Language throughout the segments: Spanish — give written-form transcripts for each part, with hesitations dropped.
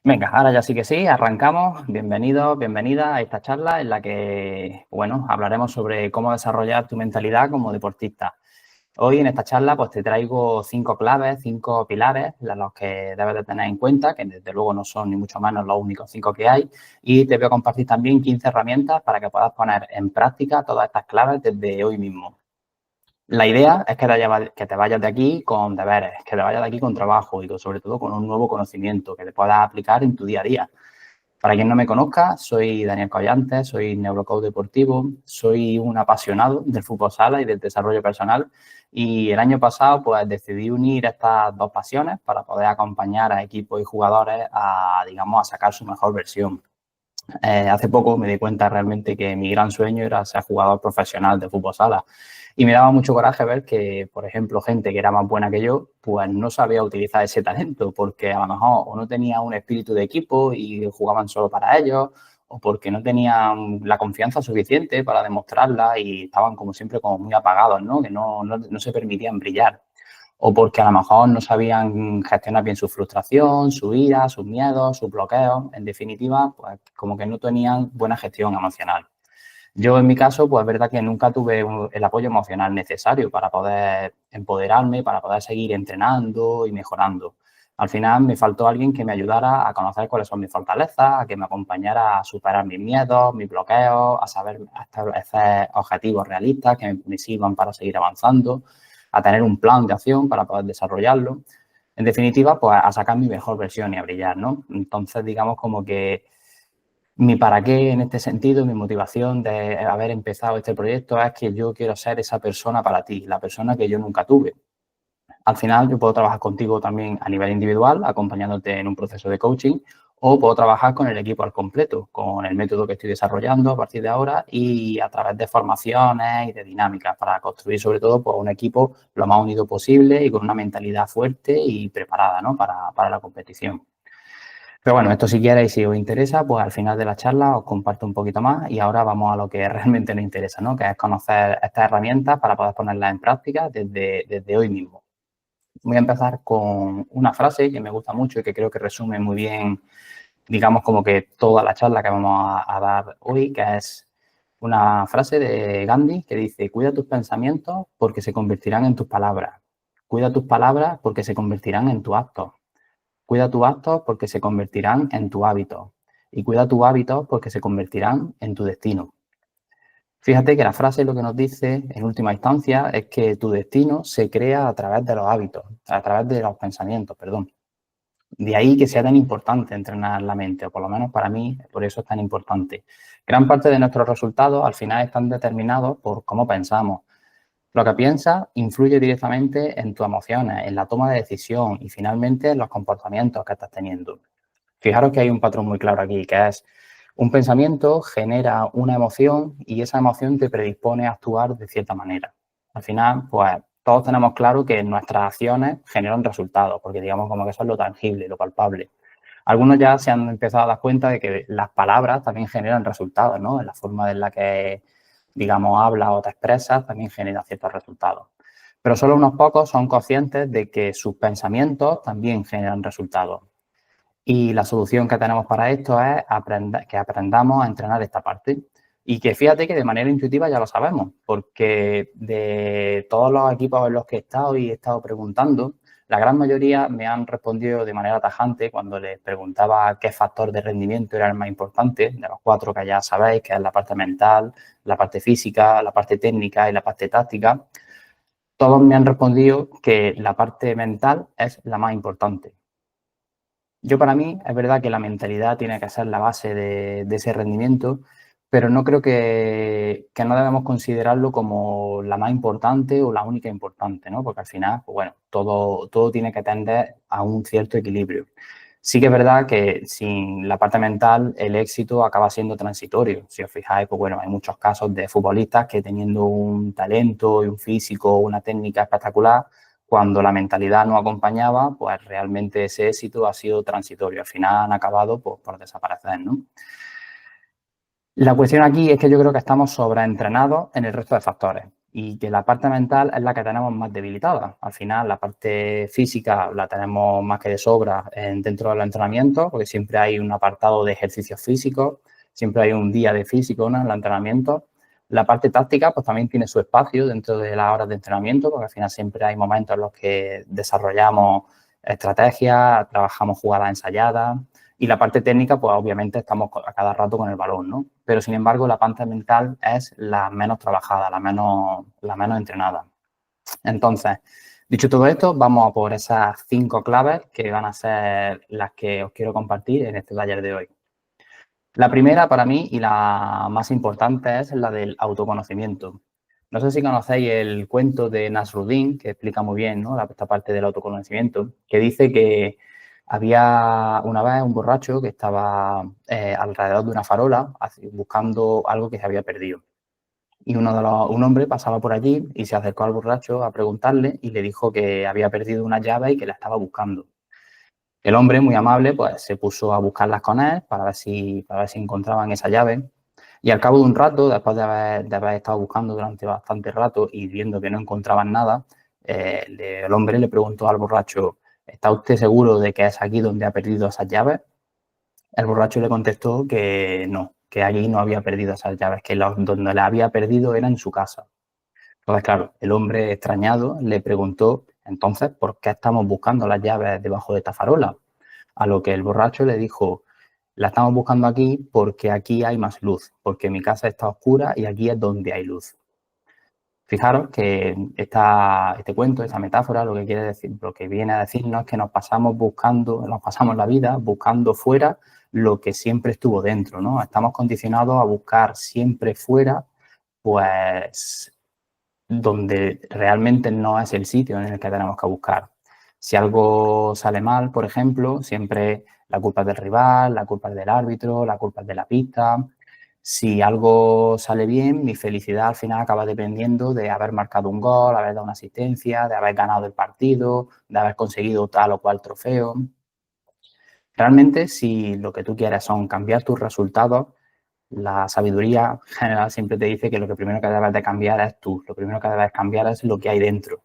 Venga, ahora ya sí que sí, arrancamos. Bienvenidos, bienvenidas a esta charla en la que, bueno, hablaremos sobre cómo desarrollar tu mentalidad como deportista. Hoy en esta charla pues te traigo 5 claves, 5 pilares los que debes de tener en cuenta, que desde luego no son ni mucho menos los únicos 5 que hay, y te voy a compartir también 15 herramientas para que puedas poner en práctica todas estas claves desde hoy mismo. La idea es que te vayas de aquí con deberes, que te vayas de aquí con trabajo y sobre todo con un nuevo conocimiento que te puedas aplicar en tu día a día. Para quien no me conozca, soy Daniel Collante, soy neurocoach deportivo, soy un apasionado del fútbol sala y del desarrollo personal y el año pasado pues decidí unir estas dos pasiones para poder acompañar a equipos y jugadores a, digamos, a sacar su mejor versión. Hace poco me di cuenta realmente que mi gran sueño era ser jugador profesional de fútbol sala y me daba mucho coraje ver que, por ejemplo, gente que era más buena que yo, pues no sabía utilizar ese talento porque a lo mejor o no tenía un espíritu de equipo y jugaban solo para ellos o porque no tenían la confianza suficiente para demostrarla y estaban como siempre como muy apagados, ¿no? Que no se permitían brillar o porque a lo mejor no sabían gestionar bien su frustración, su ira, sus miedos, sus bloqueos. En definitiva, pues como que no tenían buena gestión emocional. Yo en mi caso, pues es verdad que nunca tuve el apoyo emocional necesario para poder empoderarme, para poder seguir entrenando y mejorando. Al final me faltó alguien que me ayudara a conocer cuáles son mis fortalezas, a que me acompañara a superar mis miedos, mis bloqueos, a saber establecer objetivos realistas que me sirvan para seguir avanzando, a tener un plan de acción para poder desarrollarlo. En definitiva, pues a sacar mi mejor versión y a brillar, ¿no? Entonces, digamos como que mi para qué en este sentido, mi motivación de haber empezado este proyecto es que yo quiero ser esa persona para ti, la persona que yo nunca tuve. Al final, yo puedo trabajar contigo también a nivel individual, acompañándote en un proceso de coaching, o puedo trabajar con el equipo al completo, con el método que estoy desarrollando a partir de ahora y a través de formaciones y de dinámicas para construir sobre todo pues, un equipo lo más unido posible y con una mentalidad fuerte y preparada, ¿no? para la competición. Pero bueno, esto si quieres y si os interesa, pues al final de la charla os comparto un poquito más y ahora vamos a lo que realmente nos interesa, ¿no? Que es conocer estas herramientas para poder ponerlas en práctica desde hoy mismo. Voy a empezar con una frase que me gusta mucho y que creo que resume muy bien, digamos, como que toda la charla que vamos a dar hoy, que es una frase de Gandhi que dice, cuida tus pensamientos porque se convertirán en tus palabras. Cuida tus palabras porque se convertirán en tus actos. Cuida tus actos porque se convertirán en tu hábito. Y cuida tus hábitos porque se convertirán en tu destino. Fíjate que la frase lo que nos dice, en última instancia, es que tu destino se crea a través de los hábitos, a través de los pensamientos, perdón. De ahí que sea tan importante entrenar la mente, o por lo menos para mí, por eso es tan importante. Gran parte de nuestros resultados al final están determinados por cómo pensamos. Lo que piensas influye directamente en tus emociones, en la toma de decisión y finalmente en los comportamientos que estás teniendo. Fijaros que hay un patrón muy claro aquí, que es un pensamiento genera una emoción y esa emoción te predispone a actuar de cierta manera. Al final, pues todos tenemos claro que nuestras acciones generan resultados, porque digamos como que eso es lo tangible, lo palpable. Algunos ya se han empezado a dar cuenta de que las palabras también generan resultados, ¿no? En la forma en la que, digamos, hablas o te expresas también genera ciertos resultados. Pero solo unos pocos son conscientes de que sus pensamientos también generan resultados. Y la solución que tenemos para esto es que aprendamos a entrenar esta parte. Y que fíjate que de manera intuitiva ya lo sabemos, porque de todos los equipos en los que he estado preguntando, la gran mayoría me han respondido de manera tajante cuando les preguntaba qué factor de rendimiento era el más importante, de los 4 que ya sabéis, que es la parte mental, la parte física, la parte técnica y la parte táctica. Todos me han respondido que la parte mental es la más importante. Yo para mí es verdad que la mentalidad tiene que ser la base de ese rendimiento, pero no creo que no debemos considerarlo como la más importante o la única importante, ¿no? Porque al final, pues bueno, todo tiene que tender a un cierto equilibrio. Sí que es verdad que sin la parte mental el éxito acaba siendo transitorio. Si os fijáis, pues bueno, hay muchos casos de futbolistas que teniendo un talento y un físico, una técnica espectacular, cuando la mentalidad no acompañaba, pues realmente ese éxito ha sido transitorio. Al final han acabado pues, por desaparecer, ¿no? La cuestión aquí es que yo creo que estamos sobreentrenados en el resto de factores. y que la parte mental es la que tenemos más debilitada. Al final, la parte física la tenemos más que de sobra dentro del entrenamiento, porque siempre hay un apartado de ejercicios físicos, siempre hay un día de físico, ¿no?, en el entrenamiento. La parte táctica, pues también tiene su espacio dentro de las horas de entrenamiento, porque al final siempre hay momentos en los que desarrollamos estrategias, trabajamos jugadas ensayadas, y la parte técnica, pues obviamente estamos a cada rato con el balón, ¿no? Pero sin embargo, la parte mental es la menos trabajada, la menos entrenada. Entonces, dicho todo esto, vamos a por esas 5 claves que van a ser las que os quiero compartir en este taller de hoy. La primera para mí y la más importante es la del autoconocimiento. No sé si conocéis el cuento de Nasruddin, que explica muy bien, ¿no?, esta parte del autoconocimiento, que dice que había una vez un borracho que estaba alrededor de una farola buscando algo que se había perdido. Y un hombre pasaba por allí y se acercó al borracho a preguntarle y le dijo que había perdido una llave y que la estaba buscando. El hombre, muy amable, pues se puso a buscarlas con él para ver si encontraban esa llave. Y al cabo de un rato, después de haber estado buscando durante bastante rato y viendo que no encontraban nada, el hombre le preguntó al borracho: ¿está usted seguro de que es aquí donde ha perdido esas llaves? El borracho le contestó que no, que allí no había perdido esas llaves, que donde las había perdido era en su casa. Entonces, claro, el hombre extrañado le preguntó: entonces, ¿por qué estamos buscando las llaves debajo de esta farola? A lo que el borracho le dijo: la estamos buscando aquí porque aquí hay más luz, porque mi casa está oscura y aquí es donde hay luz. Fijaros que este cuento, esta metáfora, lo que quiere decir, lo que viene a decirnos es que nos pasamos la vida buscando fuera lo que siempre estuvo dentro, ¿no? Estamos condicionados a buscar siempre fuera, pues, donde realmente no es el sitio en el que tenemos que buscar. Si algo sale mal, por ejemplo, siempre la culpa es del rival, la culpa es del árbitro, la culpa es de la pista. Si algo sale bien, mi felicidad al final acaba dependiendo de haber marcado un gol, haber dado una asistencia, de haber ganado el partido, de haber conseguido tal o cual trofeo. Realmente, si lo que tú quieres son cambiar tus resultados, la sabiduría general siempre te dice que lo que primero que debes de cambiar es tú, lo primero que debes cambiar es lo que hay dentro.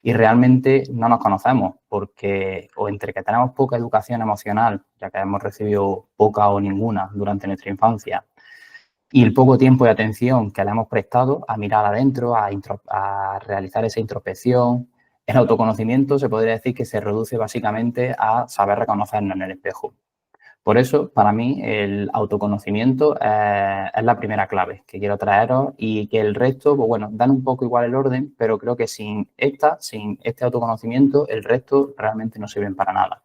Y realmente no nos conocemos porque o entre que tenemos poca educación emocional, ya que hemos recibido poca o ninguna durante nuestra infancia, y el poco tiempo y atención que le hemos prestado a mirar adentro, a realizar esa introspección, el autoconocimiento se podría decir que se reduce básicamente a saber reconocernos en el espejo. Por eso, para mí, el autoconocimiento es la primera clave que quiero traeros, y que el resto, pues bueno, dan un poco igual el orden, pero creo que sin este autoconocimiento, el resto realmente no sirven para nada.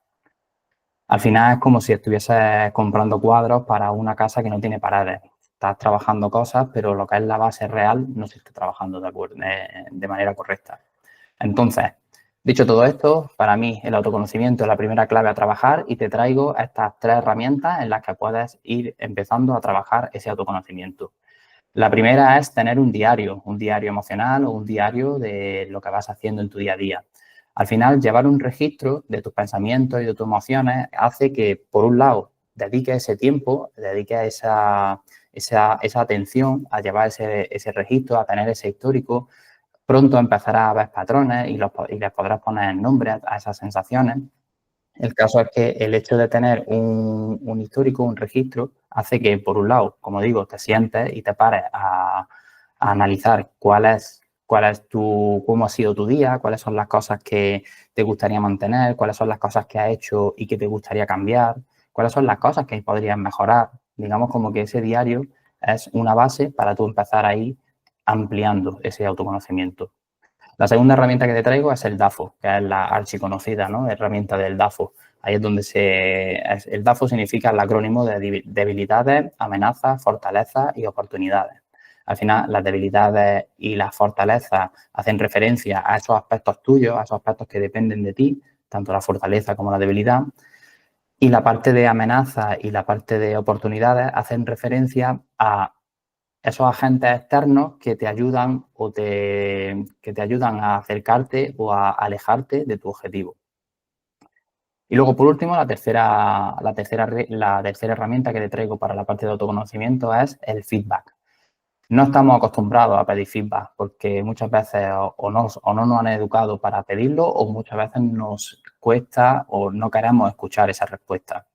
Al final es como si estuvieses comprando cuadros para una casa que no tiene paredes. Estás trabajando cosas, pero lo que es la base real no se está trabajando de manera correcta. Entonces, dicho todo esto, para mí el autoconocimiento es la primera clave a trabajar, y te traigo estas 3 herramientas en las que puedes ir empezando a trabajar ese autoconocimiento. La primera es tener un diario emocional o un diario de lo que vas haciendo en tu día a día. Al final, llevar un registro de tus pensamientos y de tus emociones hace que, por un lado, dediques ese tiempo, dediques esa atención a llevar ese registro, a tener ese histórico. Pronto empezarás a ver patrones y les podrás poner nombre a esas sensaciones. El caso es que el hecho de tener un histórico, un registro, hace que, por un lado, como digo, te sientes y te pares a analizar cómo ha sido tu día, cuáles son las cosas que te gustaría mantener, cuáles son las cosas que has hecho y que te gustaría cambiar, cuáles son las cosas que podrías mejorar. Digamos como que ese diario es una base para tú empezar a ir ampliando ese autoconocimiento. La segunda herramienta que te traigo es el DAFO, que es la archiconocida, ¿no?, herramienta del DAFO. Ahí es donde el DAFO significa el acrónimo de debilidades, amenazas, fortalezas y oportunidades. Al final, las debilidades y las fortalezas hacen referencia a esos aspectos tuyos, a esos aspectos que dependen de ti, tanto la fortaleza como la debilidad. Y la parte de amenazas y la parte de oportunidades hacen referencia a esos agentes externos que te ayudan que te ayudan a acercarte o a alejarte de tu objetivo. Y luego, por último, la tercera herramienta que te traigo para la parte de autoconocimiento es el feedback. No estamos acostumbrados a pedir feedback porque muchas veces o no nos han educado para pedirlo o muchas veces nos cuesta o no queremos escuchar esa respuesta.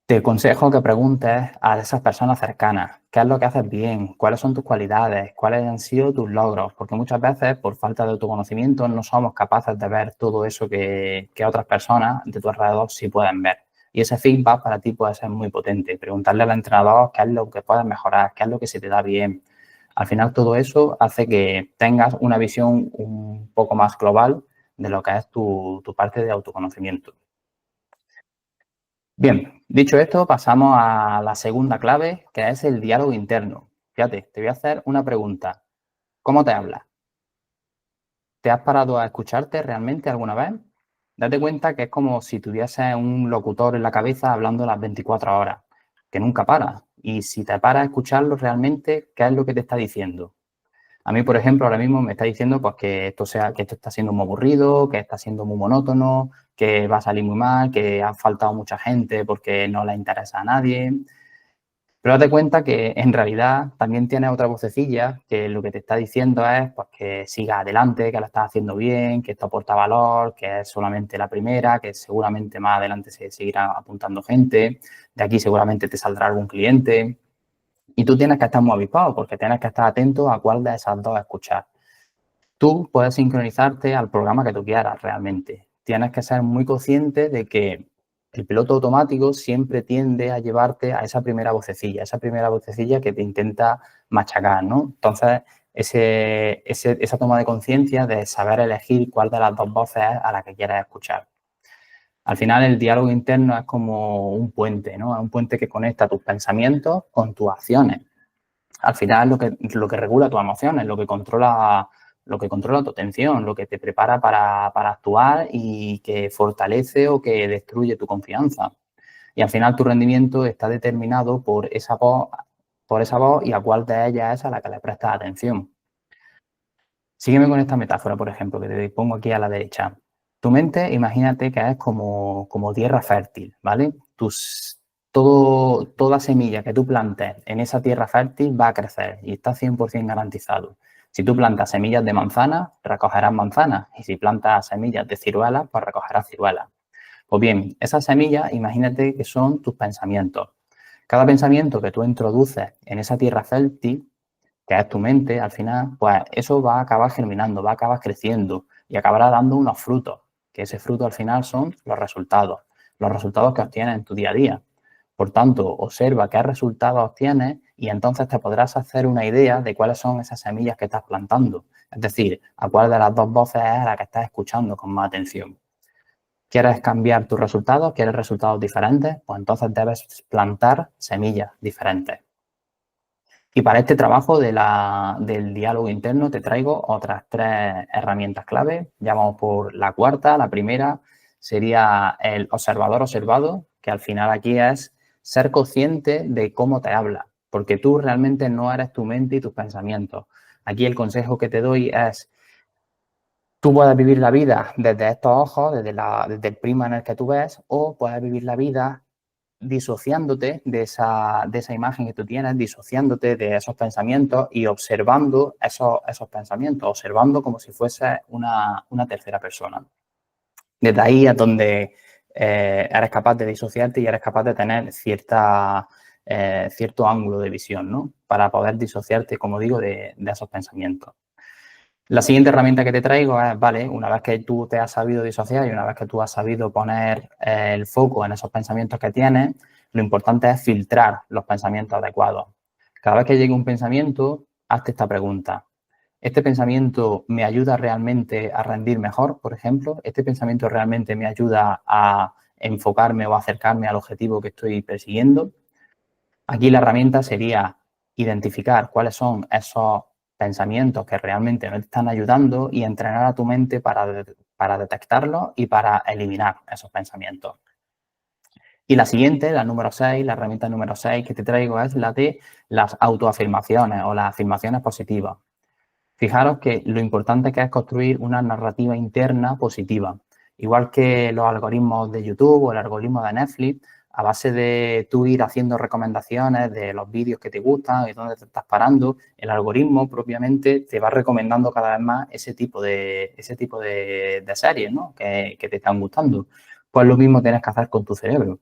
Te aconsejo que preguntes a esas personas cercanas qué es lo que haces bien, cuáles son tus cualidades, cuáles han sido tus logros, porque muchas veces por falta de autoconocimiento no somos capaces de ver todo eso que otras personas de tu alrededor sí pueden ver. Y ese feedback para ti puede ser muy potente. Preguntarle al entrenador qué es lo que puedes mejorar, qué es lo que se te da bien. Al final todo eso hace que tengas una visión un poco más global de lo que es tu parte de autoconocimiento. Bien, dicho esto, pasamos a la segunda clave, que es el diálogo interno. Fíjate, te voy a hacer una pregunta. ¿Cómo te hablas? ¿Te has parado a escucharte realmente alguna vez? Date cuenta que es como si tuviese un locutor en la cabeza hablando las 24 horas, que nunca para. Y si te paras a escucharlo realmente, ¿qué es lo que te está diciendo? A mí, por ejemplo, ahora mismo me está diciendo pues, que esto está siendo muy aburrido, que está siendo muy monótono, que va a salir muy mal, que ha faltado mucha gente porque no le interesa a nadie. Pero date cuenta que en realidad también tienes otra vocecilla que lo que te está diciendo es pues, que sigas adelante, que lo estás haciendo bien, que esto aporta valor, que es solamente la primera, que seguramente más adelante se seguirá apuntando gente, de aquí seguramente te saldrá algún cliente. Y tú tienes que estar muy avispado porque tienes que estar atento a cuál de esas dos escuchar. Tú puedes sincronizarte al programa que tú quieras realmente. Tienes que ser muy consciente de que el piloto automático siempre tiende a llevarte a esa primera vocecilla que te intenta machacar, ¿no? Entonces, esa toma de conciencia de saber elegir cuál de las dos voces es a la que quieres escuchar. Al final, el diálogo interno es como un puente, ¿no? Es un puente que conecta tus pensamientos con tus acciones. Al final, lo que regula tus emociones, lo que controla tu atención, lo que te prepara para actuar y que fortalece o que destruye tu confianza. Y al final tu rendimiento está determinado por esa voz y a cuál de ellas es a la que le prestas atención. Sígueme con esta metáfora, por ejemplo, que te pongo aquí a la derecha. Tu mente, imagínate que es como tierra fértil, ¿vale? Toda semilla que tú plantes en esa tierra fértil va a crecer y está 100% garantizado. Si tú plantas semillas de manzana, recogerás manzanas. Y si plantas semillas de ciruelas, pues recogerás ciruelas. Pues bien, esas semillas, imagínate que son tus pensamientos. Cada pensamiento que tú introduces en esa tierra fértil, que es tu mente, al final, pues eso va a acabar germinando, va a acabar creciendo y acabará dando unos frutos, que ese fruto al final son los resultados que obtienes en tu día a día. Por tanto, observa qué resultados obtienes y entonces te podrás hacer una idea de cuáles son esas semillas que estás plantando. Es decir, a cuál de las dos voces es la que estás escuchando con más atención. ¿Quieres cambiar tus resultados? ¿Quieres resultados diferentes? Pues entonces debes plantar semillas diferentes. Y para este trabajo del diálogo interno te traigo otras 3 herramientas clave. Ya vamos por la cuarta. La primera sería el observador observado, que al final aquí es ser consciente de cómo te habla, porque tú realmente no eres tu mente y tus pensamientos. Aquí el consejo que te doy es, tú puedes vivir la vida desde estos ojos, desde el prisma en el que tú ves, o puedes vivir la vida disociándote de esa imagen que tú tienes, disociándote de esos pensamientos y observando esos pensamientos, observando como si fuese una tercera persona. Desde ahí es donde eres capaz de disociarte y eres capaz de tener cierto ángulo de visión, ¿no? Para poder disociarte, como digo, de esos pensamientos. La siguiente herramienta que te traigo es, vale, una vez que tú te has sabido disociar y una vez que tú has sabido poner el foco en esos pensamientos que tienes, lo importante es filtrar los pensamientos adecuados. Cada vez que llegue un pensamiento, hazte esta pregunta. ¿Este pensamiento me ayuda realmente a rendir mejor, por ejemplo? ¿Este pensamiento realmente me ayuda a enfocarme o acercarme al objetivo que estoy persiguiendo? Aquí la herramienta sería identificar cuáles son esos pensamientos que realmente no te están ayudando y entrenar a tu mente para detectarlos y para eliminar esos pensamientos. Y la siguiente, la número 6, la herramienta número 6 que te traigo es la de las autoafirmaciones o las afirmaciones positivas. Fijaros que lo importante que es construir una narrativa interna positiva. Igual que los algoritmos de YouTube o el algoritmo de Netflix, a base de tú ir haciendo recomendaciones de los vídeos que te gustan y dónde te estás parando, el algoritmo propiamente te va recomendando cada vez más ese tipo de series, ¿no? que te están gustando. Pues lo mismo tienes que hacer con tu cerebro.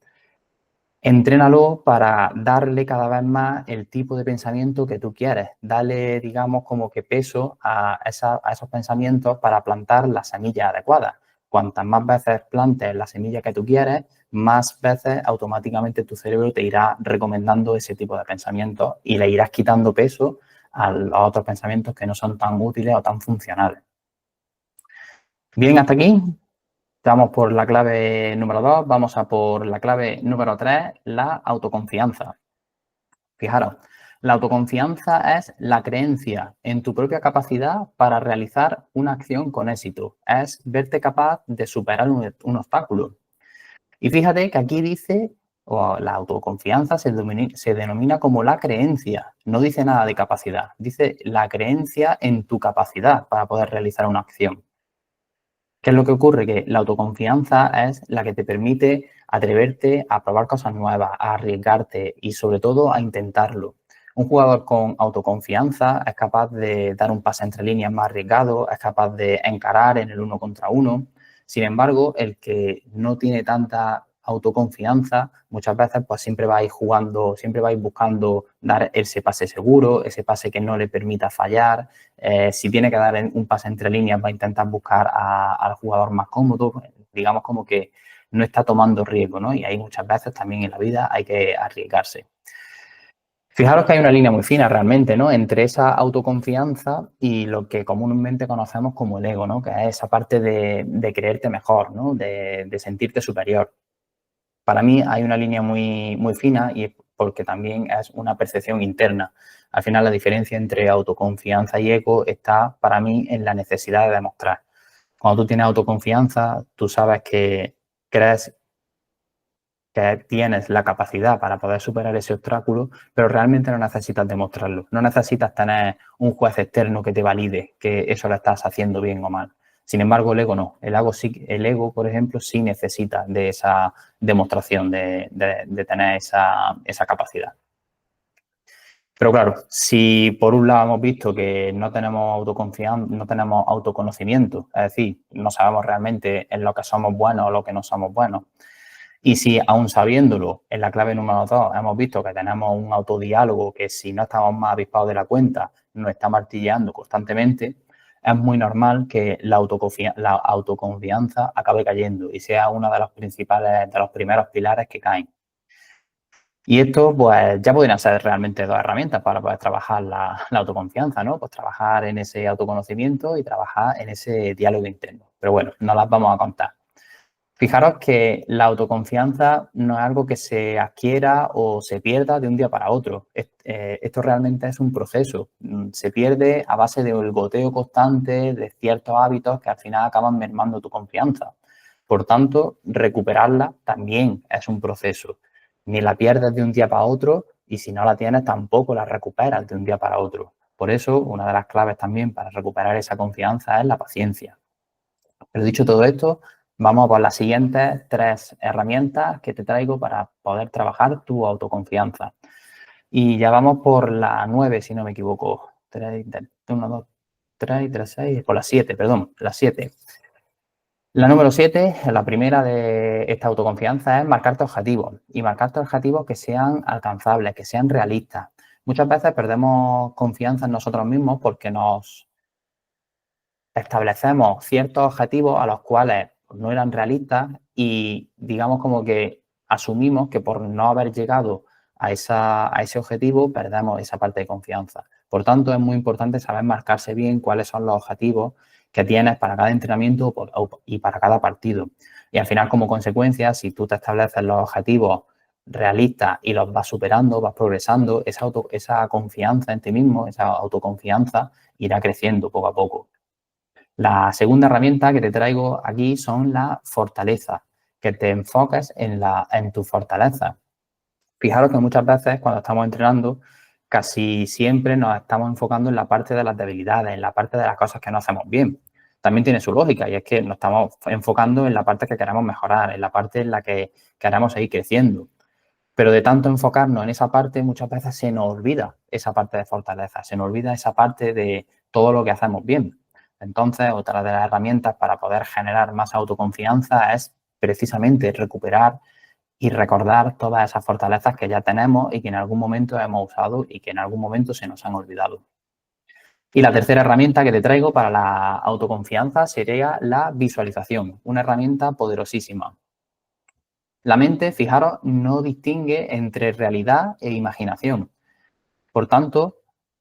Entrénalo para darle cada vez más el tipo de pensamiento que tú quieres. Dale, digamos, como que peso a esos pensamientos para plantar la semilla adecuada. Cuantas más veces plantes la semilla que tú quieres, más veces automáticamente tu cerebro te irá recomendando ese tipo de pensamientos y le irás quitando peso a los otros pensamientos que no son tan útiles o tan funcionales. Bien, hasta aquí. Estamos por la clave número 2, vamos a por la clave número 3, la autoconfianza. Fijaros, la autoconfianza es la creencia en tu propia capacidad para realizar una acción con éxito. Es verte capaz de superar un obstáculo. Y fíjate que aquí dice, o la autoconfianza se denomina como la creencia. No dice nada de capacidad, dice la creencia en tu capacidad para poder realizar una acción. ¿Qué es lo que ocurre? Que la autoconfianza es la que te permite atreverte a probar cosas nuevas, a arriesgarte y sobre todo a intentarlo. Un jugador con autoconfianza es capaz de dar un pase entre líneas más arriesgado, es capaz de encarar en el uno contra uno. Sin embargo, el que no tiene tanta autoconfianza, muchas veces pues siempre vais jugando, siempre vais buscando dar ese pase seguro, ese pase que no le permita fallar. Si tiene que dar un pase entre líneas, va a intentar buscar al jugador más cómodo, digamos como que no está tomando riesgo, ¿no? Y ahí muchas veces también en la vida hay que arriesgarse. Fijaros que hay una línea muy fina realmente, ¿no? Entre esa autoconfianza y lo que comúnmente conocemos como el ego, ¿no? Que es esa parte de creerte mejor, ¿no? De sentirte superior. Para mí hay una línea muy, muy fina y porque también es una percepción interna. Al final la diferencia entre autoconfianza y ego está para mí en la necesidad de demostrar. Cuando tú tienes autoconfianza, tú sabes que crees que tienes la capacidad para poder superar ese obstáculo, pero realmente no necesitas demostrarlo. No necesitas tener un juez externo que te valide que eso lo estás haciendo bien o mal. Sin embargo, el ego no. El ego, por ejemplo, sí necesita de esa demostración de tener esa capacidad. Pero claro, si por un lado hemos visto que no tenemos autoconfianza, no tenemos autoconocimiento, es decir, no sabemos realmente en lo que somos buenos o lo que no somos buenos, y si aún sabiéndolo, en la clave número 2 hemos visto que tenemos un autodiálogo que si no estamos más avispados de la cuenta nos está martilleando constantemente, es muy normal que la autoconfianza acabe cayendo y sea uno de los principales, de los primeros pilares que caen. Y esto, pues, ya podrían ser realmente dos herramientas para poder trabajar la autoconfianza, ¿no? Pues trabajar en ese autoconocimiento y trabajar en ese diálogo interno. Pero bueno, no las vamos a contar. Fijaros que la autoconfianza no es algo que se adquiera o se pierda de un día para otro. Esto realmente es un proceso. Se pierde a base del goteo constante de ciertos hábitos que al final acaban mermando tu confianza. Por tanto, recuperarla también es un proceso. Ni la pierdes de un día para otro y si no la tienes tampoco la recuperas de un día para otro. Por eso, una de las claves también para recuperar esa confianza es la paciencia. Pero dicho todo esto, vamos por las siguientes 3 herramientas que te traigo para poder trabajar tu autoconfianza. Y ya vamos por la 9, si no me equivoco. 3, 1, 2, 3, 3, 6, por la 7, perdón, la 7. La número 7, la primera de esta autoconfianza es marcarte objetivos y marcarte objetivos que sean alcanzables, que sean realistas. Muchas veces perdemos confianza en nosotros mismos porque nos establecemos ciertos objetivos a los cuales no eran realistas y digamos como que asumimos que por no haber llegado a ese objetivo perdemos esa parte de confianza. Por tanto, es muy importante saber marcarse bien cuáles son los objetivos que tienes para cada entrenamiento y para cada partido. Y al final, como consecuencia, si tú te estableces los objetivos realistas y los vas superando, vas progresando, esa confianza en ti mismo, esa autoconfianza irá creciendo poco a poco. La segunda herramienta que te traigo aquí son las fortalezas, que te enfoques en tu fortaleza. Fijaros que muchas veces cuando estamos entrenando, casi siempre nos estamos enfocando en la parte de las debilidades, en la parte de las cosas que no hacemos bien. También tiene su lógica y es que nos estamos enfocando en la parte que queremos mejorar, en la parte en la que queremos seguir creciendo. Pero de tanto enfocarnos en esa parte, muchas veces se nos olvida esa parte de fortaleza, se nos olvida esa parte de todo lo que hacemos bien. Entonces, otra de las herramientas para poder generar más autoconfianza es precisamente recuperar y recordar todas esas fortalezas que ya tenemos y que en algún momento hemos usado y que en algún momento se nos han olvidado. Y la tercera herramienta que te traigo para la autoconfianza sería la visualización, una herramienta poderosísima. La mente, fijaros, no distingue entre realidad e imaginación. Por tanto,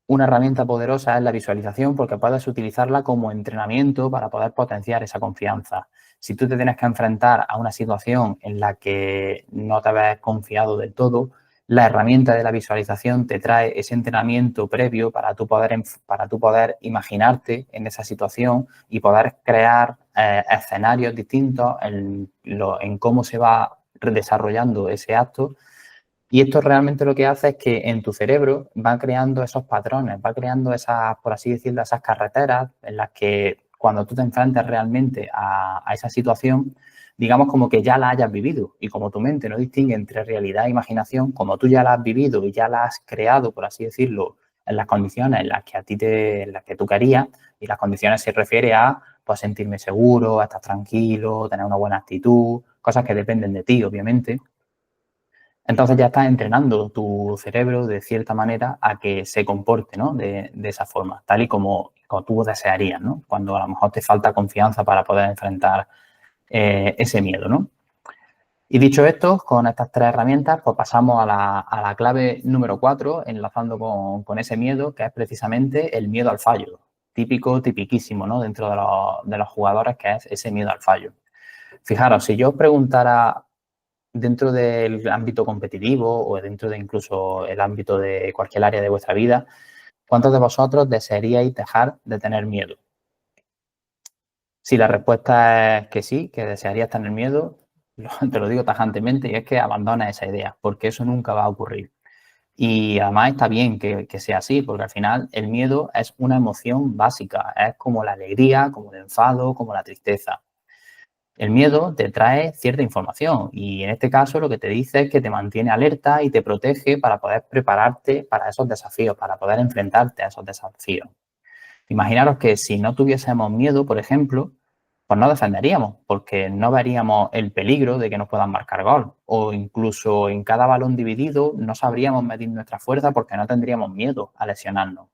una herramienta poderosa es la visualización porque puedes utilizarla como entrenamiento para poder potenciar esa confianza. Si tú te tienes que enfrentar a una situación en la que no te ves confiado del todo, la herramienta de la visualización te trae ese entrenamiento previo para tú poder imaginarte en esa situación y poder crear escenarios distintos en cómo se va desarrollando ese acto. Y esto realmente lo que hace es que en tu cerebro va creando esos patrones, va creando esas, por así decirlo, esas carreteras en las que cuando tú te enfrentas realmente a esa situación, digamos como que ya la hayas vivido. Y como tu mente no distingue entre realidad e imaginación, como tú ya la has vivido y ya la has creado, por así decirlo, en las condiciones en las que en las que tú querías, y las condiciones se refiere a pues, sentirme seguro, a estar tranquilo, tener una buena actitud, cosas que dependen de ti, obviamente. Entonces ya estás entrenando tu cerebro de cierta manera a que se comporte, ¿no? de esa forma, tal y como tú desearías, ¿no? Cuando a lo mejor te falta confianza para poder enfrentar ese miedo, ¿no? Y dicho esto, con estas tres herramientas, pues pasamos a la clave número 4, enlazando con ese miedo, que es precisamente el miedo al fallo. Típico, tipiquísimo, ¿no? Dentro de los jugadores, que es ese miedo al fallo. Fijaros, si yo os preguntara dentro del ámbito competitivo o dentro de incluso el ámbito de cualquier área de vuestra vida, ¿cuántos de vosotros desearíais dejar de tener miedo? Si la respuesta es que sí, que desearías tener miedo, te lo digo tajantemente y es que abandones esa idea, porque eso nunca va a ocurrir. Y además está bien que sea así, porque al final el miedo es una emoción básica, es como la alegría, como el enfado, como la tristeza. El miedo te trae cierta información y en este caso lo que te dice es que te mantiene alerta y te protege para poder prepararte para esos desafíos, para poder enfrentarte a esos desafíos. Imaginaros que si no tuviésemos miedo, por ejemplo, pues no defenderíamos porque no veríamos el peligro de que nos puedan marcar gol o incluso en cada balón dividido no sabríamos medir nuestra fuerza porque no tendríamos miedo a lesionarnos.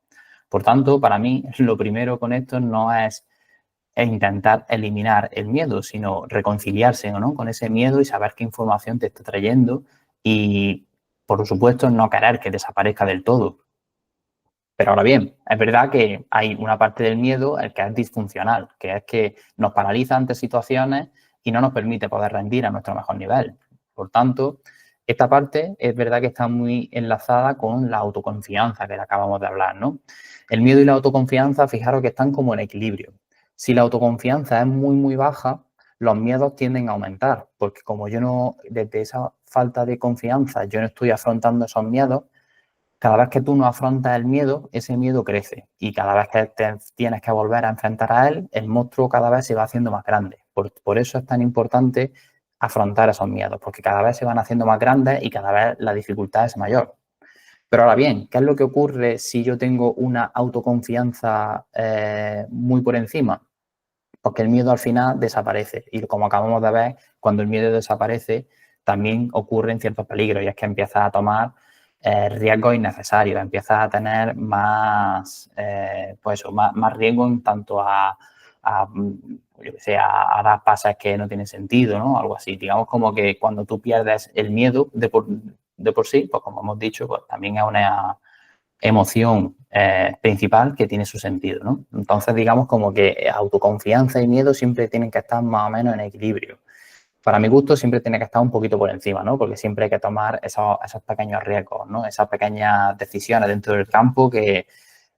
Por tanto, para mí lo primero con esto no es intentar eliminar el miedo, sino reconciliarse, ¿no? con ese miedo y saber qué información te está trayendo y, por supuesto, no querer que desaparezca del todo. Pero ahora bien, es verdad que hay una parte del miedo el que es disfuncional, que es que nos paraliza ante situaciones y no nos permite poder rendir a nuestro mejor nivel. Por tanto, esta parte es verdad que está muy enlazada con la autoconfianza que le acabamos de hablar, ¿no? El miedo y la autoconfianza, fijaros que están como en equilibrio. Si la autoconfianza es muy baja, los miedos tienden a aumentar, porque como yo no, desde esa falta de confianza, yo no estoy afrontando esos miedos, cada vez que tú no afrontas el miedo, ese miedo crece y cada vez que te tienes que volver a enfrentar a él, el monstruo cada vez se va haciendo más grande. Por eso es tan importante afrontar esos miedos, porque cada vez se van haciendo más grandes y cada vez la dificultad es mayor. Pero ahora bien, ¿qué es lo que ocurre si yo tengo una autoconfianza muy por encima? Porque el miedo al final desaparece y como acabamos de ver, cuando el miedo desaparece, también ocurren ciertos peligros y es que empiezas a tomar riesgos innecesarios, empiezas a tener más, pues eso, más riesgo en tanto yo que sé, a dar pases que no tienen sentido, ¿no? Algo así. Digamos como que cuando tú pierdes el miedo de por sí, pues como hemos dicho, pues también es una emoción principal que tiene su sentido, ¿no? Entonces, digamos como que autoconfianza y miedo siempre tienen que estar más o menos en equilibrio. Para mi gusto siempre tiene que estar un poquito por encima, ¿no? Porque siempre hay que tomar esos pequeños riesgos, ¿no? Esas pequeñas decisiones dentro del campo que,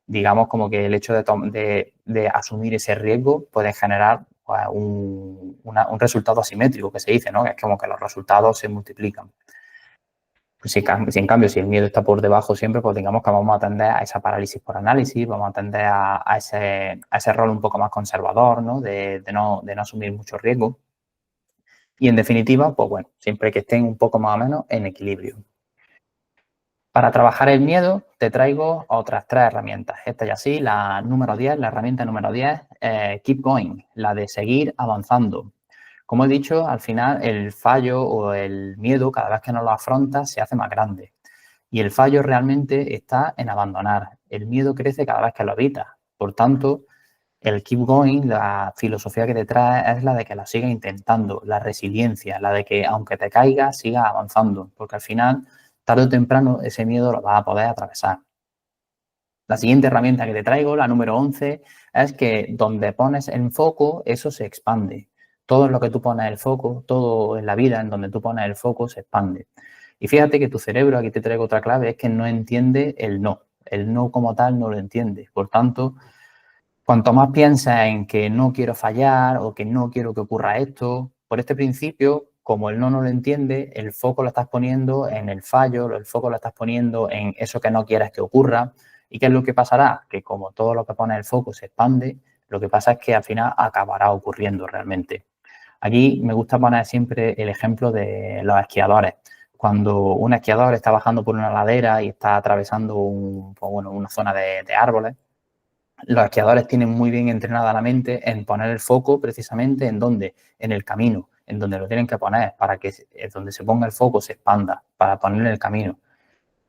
digamos, como que el hecho de asumir ese riesgo puede generar pues, un resultado asimétrico, que se dice, ¿no? Que es como que los resultados se multiplican. Pues si en cambio, si el miedo está por debajo siempre, pues digamos que vamos a tender a esa parálisis por análisis, vamos a tender a ese rol un poco más conservador, ¿no? De no asumir mucho riesgo. Y en definitiva, pues bueno, siempre que estén un poco más o menos en equilibrio. Para trabajar el miedo, te traigo otras 3 herramientas. Esta y así, la número 10, la herramienta número 10, keep going, la de seguir avanzando. Como he dicho, al final el fallo o el miedo, cada vez que no lo afrontas, se hace más grande. Y el fallo realmente está en abandonar. El miedo crece cada vez que lo evitas. Por tanto, el keep going, la filosofía que te trae es la de que la sigas intentando, la resiliencia, la de que aunque te caigas, sigas avanzando, porque al final, tarde o temprano, ese miedo lo vas a poder atravesar. La siguiente herramienta que te traigo, la número 11, es que donde pones el foco, eso se expande. Todo en lo que tú pones el foco, todo en la vida en donde tú pones el foco, se expande. Y fíjate que tu cerebro, aquí te traigo otra clave, es que no entiende el no. El no como tal no lo entiende. Por tanto, cuanto más piensas en que no quiero fallar o que no quiero que ocurra esto, por este principio, como el no lo entiende, el foco lo estás poniendo en el fallo, el foco lo estás poniendo en eso que no quieres que ocurra. ¿Y qué es lo que pasará? Que como todo lo que pone el foco se expande, lo que pasa es que al final acabará ocurriendo realmente. Aquí me gusta poner siempre el ejemplo de los esquiadores. Cuando un esquiador está bajando por una ladera y está atravesando una zona de árboles, los esquiadores tienen muy bien entrenada la mente en poner el foco precisamente en donde, en el camino, en donde lo tienen que poner, para que donde se ponga el foco se expanda, para poner en el camino.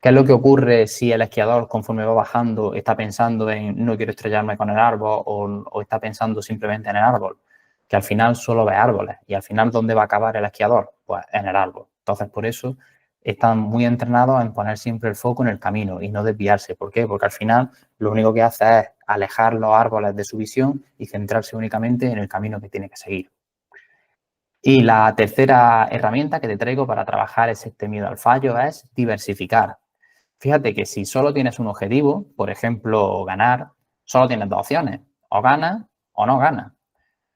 ¿Qué es lo que ocurre si el esquiador, conforme va bajando, está pensando en no quiero estrellarme con el árbol o está pensando simplemente en el árbol? Que al final solo ve árboles. ¿Y al final dónde va a acabar el esquiador? Pues en el árbol. Entonces, por eso están muy entrenados en poner siempre el foco en el camino y no desviarse. ¿Por qué? Porque al final lo único que hace es alejar los árboles de su visión y centrarse únicamente en el camino que tiene que seguir. Y la tercera herramienta que te traigo para trabajar ese miedo al fallo es diversificar. Fíjate que si solo tienes un objetivo, por ejemplo, ganar, solo tienes dos opciones, o ganas o no ganas.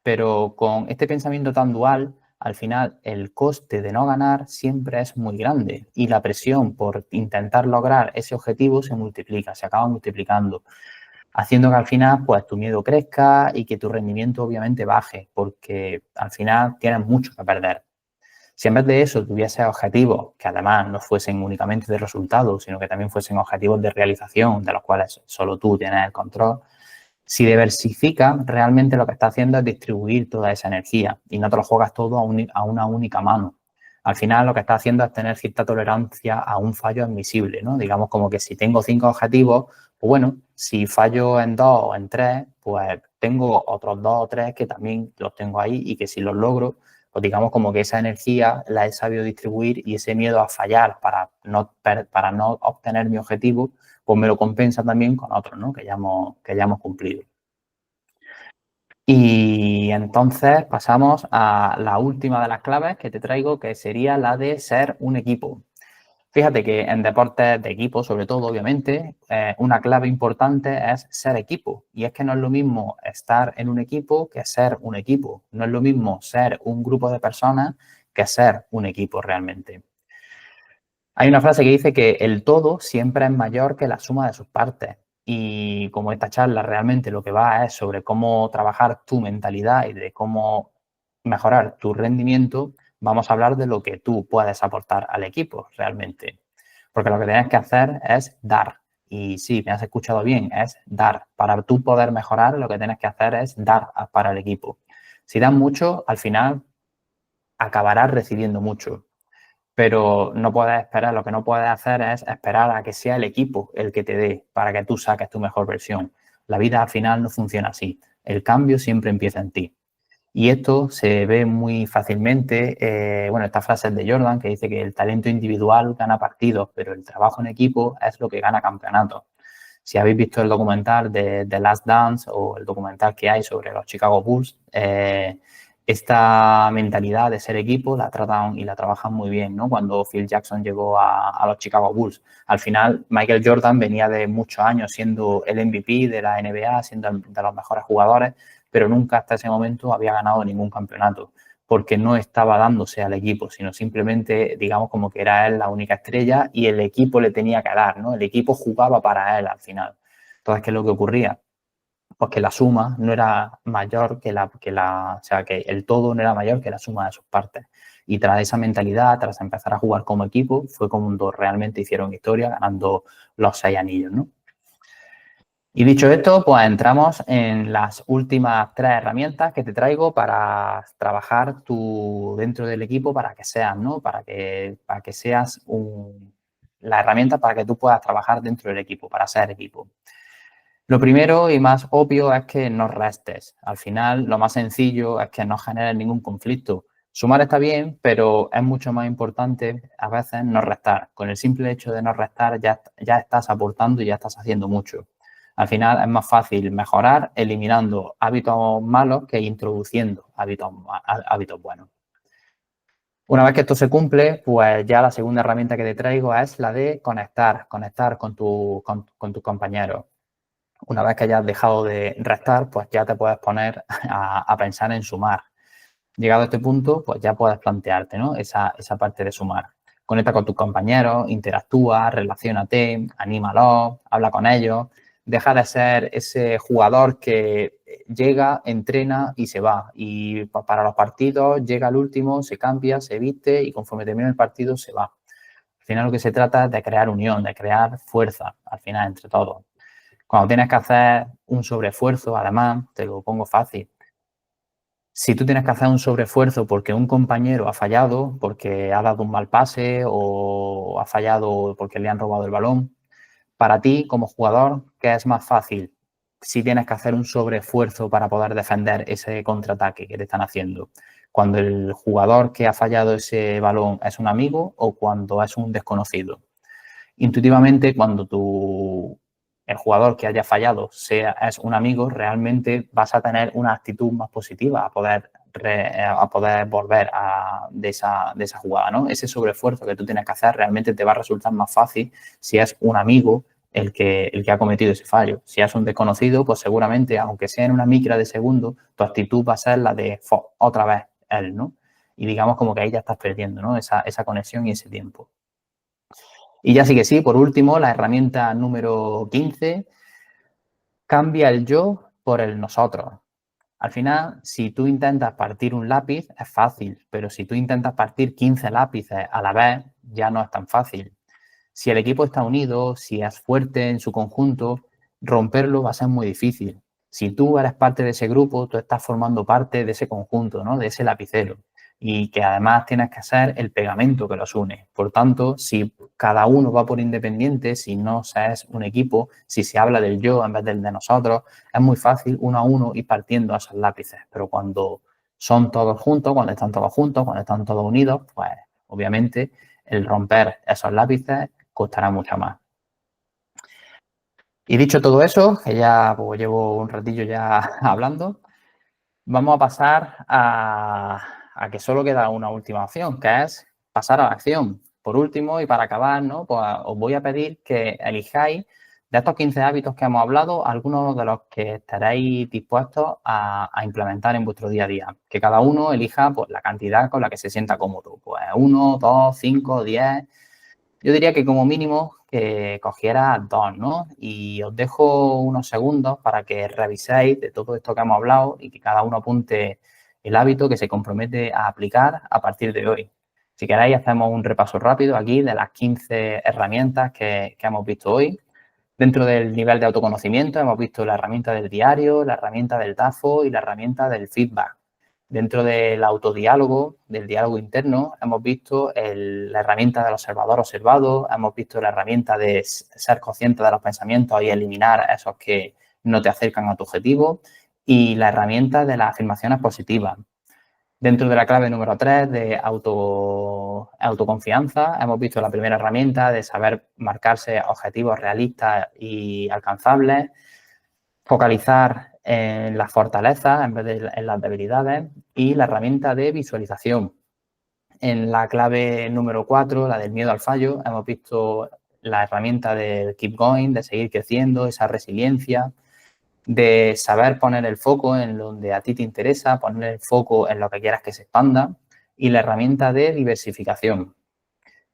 Pero con este pensamiento tan dual, al final el coste de no ganar siempre es muy grande y la presión por intentar lograr ese objetivo se multiplica, se acaba multiplicando, haciendo que al final pues tu miedo crezca y que tu rendimiento obviamente baje, porque al final tienes mucho que perder. Si en vez de eso tuviese objetivos que además no fuesen únicamente de resultados, sino que también fuesen objetivos de realización, de los cuales solo tú tienes el control, si diversificas, realmente lo que estás haciendo es distribuir toda esa energía y no te lo juegas todo a una única mano. Al final lo que estás haciendo es tener cierta tolerancia a un fallo admisible, ¿no? Digamos como que si tengo 5 objetivos, pues bueno, si fallo en 2 o en 3, pues tengo otros 2 o 3 que también los tengo ahí y que si los logro, pues digamos como que esa energía la he sabido distribuir y ese miedo a fallar para no obtener mi objetivo, pues me lo compensa también con otros, ¿no? Que ya hemos cumplido. Y entonces pasamos a la última de las claves que te traigo, que sería la de ser un equipo. Fíjate que en deportes de equipo, sobre todo, obviamente, una clave importante es ser equipo. Y es que no es lo mismo estar en un equipo que ser un equipo. No es lo mismo ser un grupo de personas que ser un equipo realmente. Hay una frase que dice que el todo siempre es mayor que la suma de sus partes. Y como esta charla realmente lo que va es sobre cómo trabajar tu mentalidad y de cómo mejorar tu rendimiento, vamos a hablar de lo que tú puedes aportar al equipo realmente. Porque lo que tienes que hacer es dar. Y sí, me has escuchado bien, es dar. Para tú poder mejorar, lo que tienes que hacer es dar para el equipo. Si das mucho, al final acabarás recibiendo mucho, pero no puedes esperar, lo que no puedes hacer es esperar a que sea el equipo el que te dé para que tú saques tu mejor versión. La vida al final no funciona así. El cambio siempre empieza en ti. Y esto se ve muy fácilmente, esta frase es de Jordan, que dice que el talento individual gana partidos, pero el trabajo en equipo es lo que gana campeonatos. Si habéis visto el documental de The Last Dance o el documental que hay sobre los Chicago Bulls, esta mentalidad de ser equipo la tratan y la trabajan muy bien, ¿no? Cuando Phil Jackson llegó a los Chicago Bulls. Al final, Michael Jordan venía de muchos años siendo el MVP de la NBA, siendo de los mejores jugadores, pero nunca hasta ese momento había ganado ningún campeonato, porque no estaba dándose al equipo, sino simplemente, digamos, como que era él la única estrella y el equipo le tenía que dar, ¿no? El equipo jugaba para él al final. Entonces, ¿qué es lo que ocurría? Pues que la suma no era mayor o sea, que el todo no era mayor que la suma de sus partes. Y tras esa mentalidad, tras empezar a jugar como equipo, fue cuando realmente hicieron historia ganando los 6 anillos, ¿no? Y dicho esto, pues entramos en las últimas 3 herramientas que te traigo para trabajar dentro del equipo para que seas, ¿no? Para que seas la herramienta para que tú puedas trabajar dentro del equipo, para ser equipo. Lo primero y más obvio es que no restes. Al final, lo más sencillo es que no generes ningún conflicto. Sumar está bien, pero es mucho más importante a veces no restar. Con el simple hecho de no restar ya estás aportando y ya estás haciendo mucho. Al final es más fácil mejorar eliminando hábitos malos que introduciendo hábitos buenos. Una vez que esto se cumple, pues ya la segunda herramienta que te traigo es la de conectar con tus compañeros. Una vez que hayas dejado de restar, pues ya te puedes poner a pensar en sumar. Llegado a este punto, pues ya puedes plantearte, ¿no? Esa parte de sumar. Conecta con tus compañeros, interactúa, relaciónate, anímalos, habla con ellos. Deja de ser ese jugador que llega, entrena y se va. Y para los partidos llega al último, se cambia, se viste y conforme termina el partido se va. Al final lo que se trata es de crear unión, de crear fuerza, al final, entre todos. Cuando tienes que hacer un sobreesfuerzo, además, te lo pongo fácil. Si tú tienes que hacer un sobreesfuerzo porque un compañero ha fallado, porque ha dado un mal pase o ha fallado porque le han robado el balón, para ti como jugador, ¿qué es más fácil? Si tienes que hacer un sobreesfuerzo para poder defender ese contraataque que te están haciendo. Cuando el jugador que ha fallado ese balón es un amigo o cuando es un desconocido. Intuitivamente, cuando el jugador que haya fallado es un amigo, realmente vas a tener una actitud más positiva a poder volver de esa jugada, ¿no? Ese sobreesfuerzo que tú tienes que hacer realmente te va a resultar más fácil si es un amigo el que ha cometido ese fallo. Si es un desconocido, pues seguramente, aunque sea en una micra de segundo, tu actitud va a ser la de otra vez él, ¿no? Y digamos como que ahí ya estás perdiendo, ¿no? Esa conexión y ese tiempo. Y ya sí que sí, por último, la herramienta número 15, cambia el yo por el nosotros. Al final, si tú intentas partir un lápiz, es fácil, pero si tú intentas partir 15 lápices a la vez, ya no es tan fácil. Si el equipo está unido, si es fuerte en su conjunto, romperlo va a ser muy difícil. Si tú eres parte de ese grupo, tú estás formando parte de ese conjunto, ¿no? De ese lapicero. Y que además tienes que ser el pegamento que los une. Por tanto, si cada uno va por independiente, si no se es un equipo, si se habla del yo en vez del de nosotros, es muy fácil uno a uno ir partiendo a esos lápices. Pero cuando son todos juntos, cuando están todos juntos, cuando están todos unidos, pues obviamente el romper esos lápices costará mucho más. Y dicho todo eso, que ya pues, llevo un ratillo ya hablando, vamos a pasar a que solo queda una última opción, que es pasar a la acción. Por último, y para acabar, ¿no? Pues os voy a pedir que elijáis de estos 15 hábitos que hemos hablado, algunos de los que estaréis dispuestos a implementar en vuestro día a día. Que cada uno elija pues, la cantidad con la que se sienta cómodo. Pues 1, 2, 5, 10. Yo diría que como mínimo que cogiera 2, ¿no? Y os dejo unos segundos para que reviséis de todo esto que hemos hablado y que cada uno apunte el hábito que se compromete a aplicar a partir de hoy. Si queréis, hacemos un repaso rápido aquí de las 15 herramientas que hemos visto hoy. Dentro del nivel de autoconocimiento hemos visto la herramienta del diario, la herramienta del DAFO y la herramienta del feedback. Dentro del autodiálogo, del diálogo interno, hemos visto la herramienta del observador observado, hemos visto la herramienta de ser consciente de los pensamientos y eliminar esos que no te acercan a tu objetivo y la herramienta de las afirmaciones positivas. Dentro de la clave número 3 de autoconfianza, hemos visto la primera herramienta de saber marcarse objetivos realistas y alcanzables, focalizar en las fortalezas en vez de en las debilidades y la herramienta de visualización. En la clave número 4, la del miedo al fallo, hemos visto la herramienta del keep going, de seguir creciendo, esa resiliencia, de saber poner el foco en donde a ti te interesa, poner el foco en lo que quieras que se expanda y la herramienta de diversificación.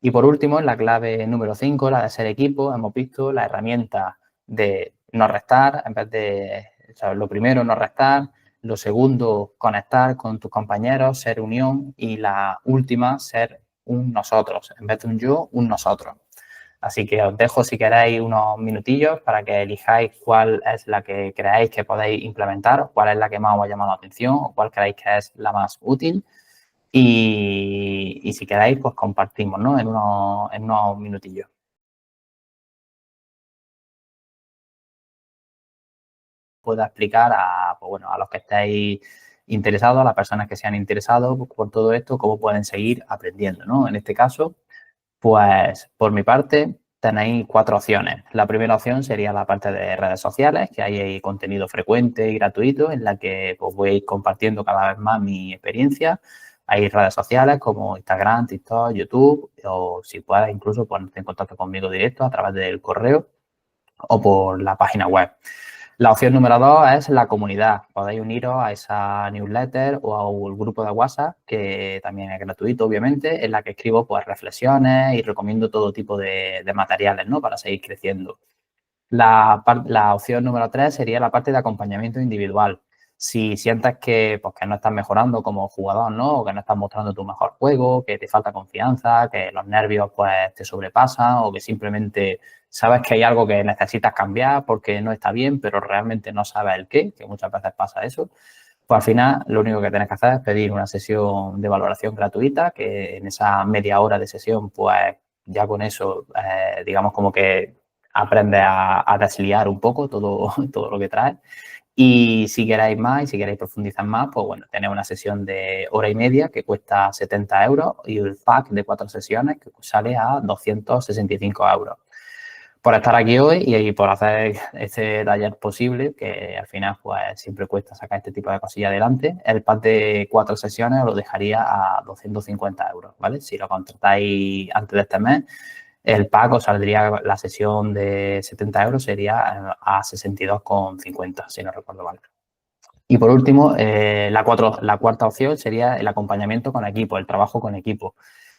Y por último, en la clave número 5, la de ser equipo, hemos visto la herramienta de no restar, en vez de, o sea, lo primero, no restar, Lo segundo, conectar con tus compañeros, ser unión. Y la última, ser un nosotros. En vez de un yo, un nosotros. Así que os dejo, si queréis, unos minutillos para que elijáis cuál es la que creáis que podéis implementar, cuál es la que más os ha llamado la atención o cuál creéis que es la más útil. Y si queréis, pues compartimos, ¿no? En unos minutillos. Pueda explicar a, pues bueno, a los que estéis interesados, a las personas que se han interesado por todo esto, cómo pueden seguir aprendiendo, ¿no? En este caso, pues por mi parte tenéis 4 opciones. La primera opción sería la parte de redes sociales, que ahí hay contenido frecuente y gratuito en la que pues, voy a ir compartiendo cada vez más mi experiencia. Hay redes sociales como Instagram, TikTok, YouTube, o si puedes incluso ponerte en contacto conmigo directo a través del correo o por la página web. La opción número 2 es la comunidad. Podéis uniros a esa newsletter o al grupo de WhatsApp, que también es gratuito, obviamente, en la que escribo pues reflexiones y recomiendo todo tipo de materiales, ¿no? Para seguir creciendo. La opción número 3 sería la parte de acompañamiento individual. Si sientes que, pues, que no estás mejorando como jugador, ¿no? O que no estás mostrando tu mejor juego, que te falta confianza, que los nervios pues te sobrepasan o que simplemente sabes que hay algo que necesitas cambiar porque no está bien, pero realmente no sabes el qué, que muchas veces pasa eso, pues al final lo único que tienes que hacer es pedir una sesión de valoración gratuita, que en esa media hora de sesión, pues ya con eso, digamos como que aprendes a desliar un poco todo, todo lo que traes. Y si queréis más y si queréis profundizar más, pues bueno, tenéis una sesión de hora y media que cuesta 70 euros y el pack de 4 sesiones que sale a 265 euros. Por estar aquí hoy y por hacer este taller posible, que al final pues siempre cuesta sacar este tipo de cosillas adelante, el pack de 4 sesiones os lo dejaría a 250 euros, ¿vale? Si lo contratáis antes de este mes, el pack os saldría, la sesión de 70 euros sería a 62,50, si no recuerdo mal. Y por último, la cuarta opción sería el acompañamiento con equipo, el trabajo con equipo.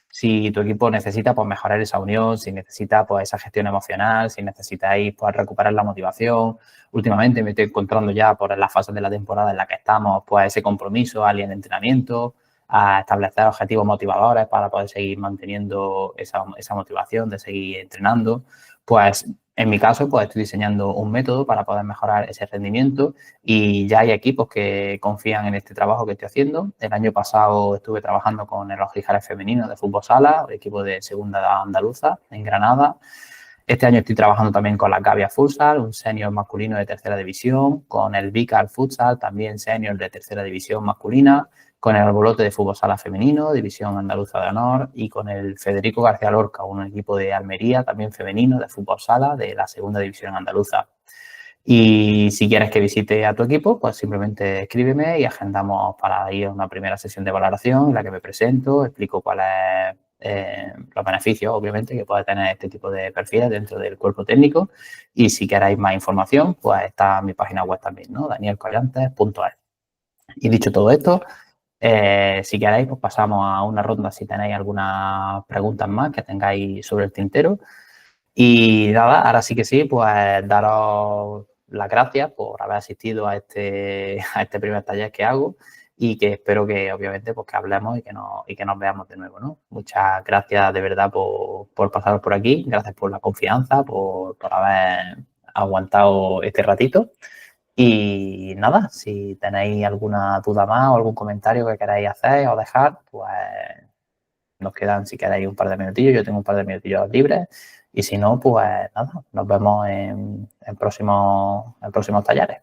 Si tu equipo necesita pues, mejorar esa unión, si necesita pues, esa gestión emocional, si necesitáis pues, recuperar la motivación. Últimamente me estoy encontrando ya por las fases de la temporada en la que estamos, pues ese compromiso, alguien de entrenamiento, a establecer objetivos motivadores para poder seguir manteniendo esa motivación de seguir entrenando. Pues en mi caso, pues estoy diseñando un método para poder mejorar ese rendimiento y ya hay equipos que confían en este trabajo que estoy haciendo. El año pasado estuve trabajando con el Ojijares femenino de fútbol sala, el equipo de segunda andaluza en Granada. Este año estoy trabajando también con la Gavia Futsal, un senior masculino de tercera división, con el Vicar Futsal, también senior de tercera división masculina, con el Albolote de fútbol sala femenino, división andaluza de honor, y con el Federico García Lorca, un equipo de Almería, también femenino, de fútbol sala, de la segunda división andaluza. Y si quieres que visite a tu equipo, pues simplemente escríbeme y agendamos para ir a una primera sesión de valoración en la que me presento, explico cuáles los beneficios, obviamente, que puede tener este tipo de perfiles dentro del cuerpo técnico. Y si queréis más información, pues está mi página web también, ¿no? danielcollantes.es. Y dicho todo esto, si queréis, pues pasamos a una ronda si tenéis algunas preguntas más que tengáis sobre el tintero. Y nada, ahora sí que sí, pues daros las gracias por haber asistido a a este primer taller que hago y que espero que obviamente pues que hablemos y que nos veamos de nuevo, ¿no? Muchas gracias de verdad por pasaros por aquí, gracias por la confianza, por haber aguantado este ratito. Y nada, si tenéis alguna duda más o algún comentario que queráis hacer o dejar, pues nos quedan, si queréis, un par de minutillos. Yo tengo un par de minutillos libres. Y si no, pues nada, nos vemos en próximos talleres.